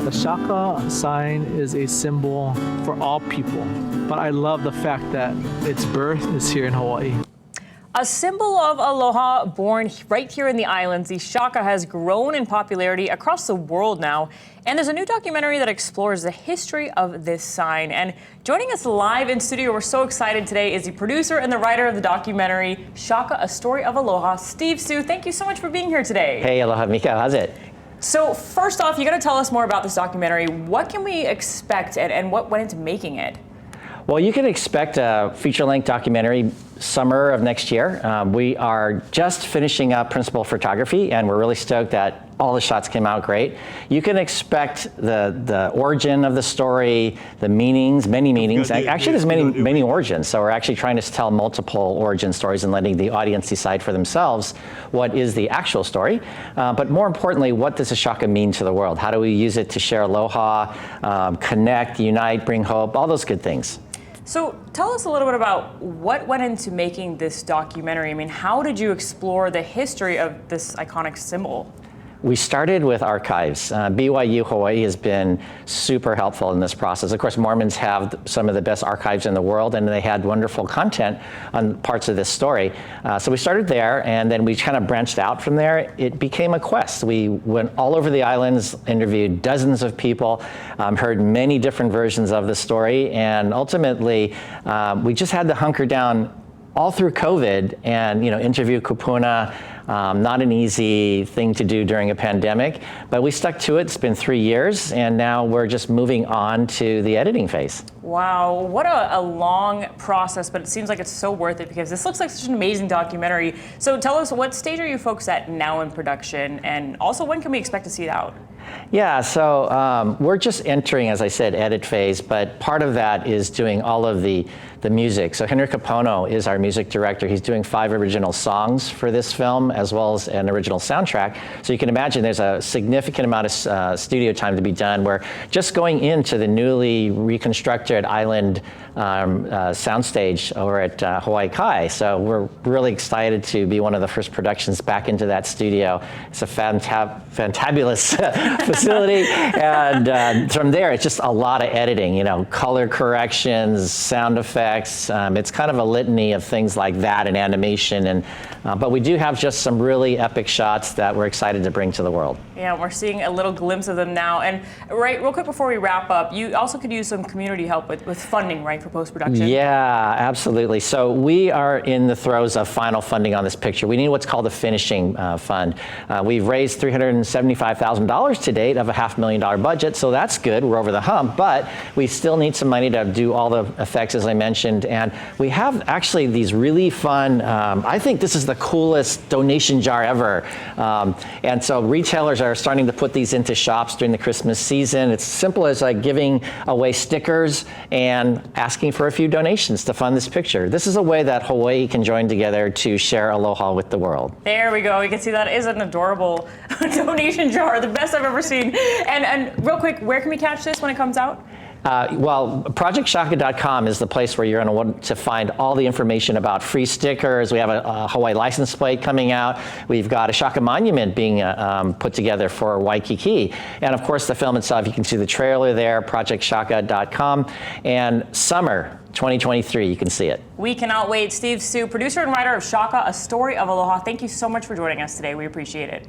The Shaka sign is a symbol for all people, but I love the fact that its birth is here in Hawaii. A symbol of aloha born right here in the islands, the Shaka has grown in popularity across the world now. And there's a new documentary that explores the history of this sign. And joining us live in studio, we're so excited today, is the producer and the writer of the documentary, Shaka, A Story of Aloha, Steve Sue. Thank you so much for being here today. Hey, aloha, Mika. How's it? So first off, you got to tell us more about this documentary. What can we expect and what went into making it? Well, you can expect a feature-length documentary summer of next year. We are just finishing up principal photography, and we're really stoked that all the shots came out great. You can expect the origin of the story, the meanings, many meanings. Actually, there's many origins, so we're actually trying to tell multiple origin stories and letting the audience decide for themselves what is the actual story. But more importantly, what does the Shaka mean to the world? How do we use it to share aloha, connect, unite, bring hope, all those good things. So tell us a little bit about what went into making this documentary. I mean, how did you explore the history of this iconic symbol? We started with archives. BYU Hawaii has been super helpful in this process. Of course, Mormons have some of the best archives in the world, and they had wonderful content on parts of this story. So we started there, and then we kind of branched out from there. It became a quest. We went all over the islands, interviewed dozens of people, heard many different versions of the story, and ultimately, we just had to hunker down all through COVID and interview kupuna. Not an easy thing to do during a pandemic, but we stuck to it. It's been 3 years, and now we're just moving on to the editing phase. Wow, what a long process, but it seems like it's so worth it because this looks like such an amazing documentary. So tell us, what stage are you folks at now in production, and also when can we expect to see it out? Yeah, so we're just entering, as I said, edit phase, but part of that is doing all of the music. So Henry Kapono is our music director. He's doing 5 original songs for this film, as well as an original soundtrack. So you can imagine there's a significant amount of studio time to be done. We're just going into the newly reconstructed island soundstage over at Hawaii Kai. So we're really excited to be one of the first productions back into that studio. It's a fantabulous facility, and from there it's just a lot of editing, color corrections, sound effects. It's kind of a litany of things like that, and animation, and but we do have just some really epic shots that we're excited to bring to the world. Yeah, we're seeing a little glimpse of them now. And real quick before we wrap up, you also could use some community help with funding, right, for post-production? Yeah, absolutely. So we are in the throes of final funding on this picture. We need what's called a finishing fund. We've raised $375,000 to date of a $500,000 budget, so that's good. We're over the hump, but we still need some money to do all the effects, as I mentioned. And we have actually these really fun, I think this is the coolest donation jar ever. And so retailers are starting to put these into shops during the Christmas season. It's simple as like giving away stickers and asking for a few donations to fund this picture. This is a way that Hawaii can join together to share aloha with the world. There we go. You can see that is an adorable donation jar, the best I've ever seen. And real quick, where can we catch this when it comes out? Well, projectshaka.com is the place where you're going to want to find all the information about free stickers. We have a Hawaii license plate coming out. We've got a Shaka monument being put together for Waikiki. And of course, the film itself, you can see the trailer there, projectshaka.com. And summer 2023, you can see it. We cannot wait. Steve Sue, producer and writer of Shaka, A Story of Aloha. Thank you so much for joining us today. We appreciate it.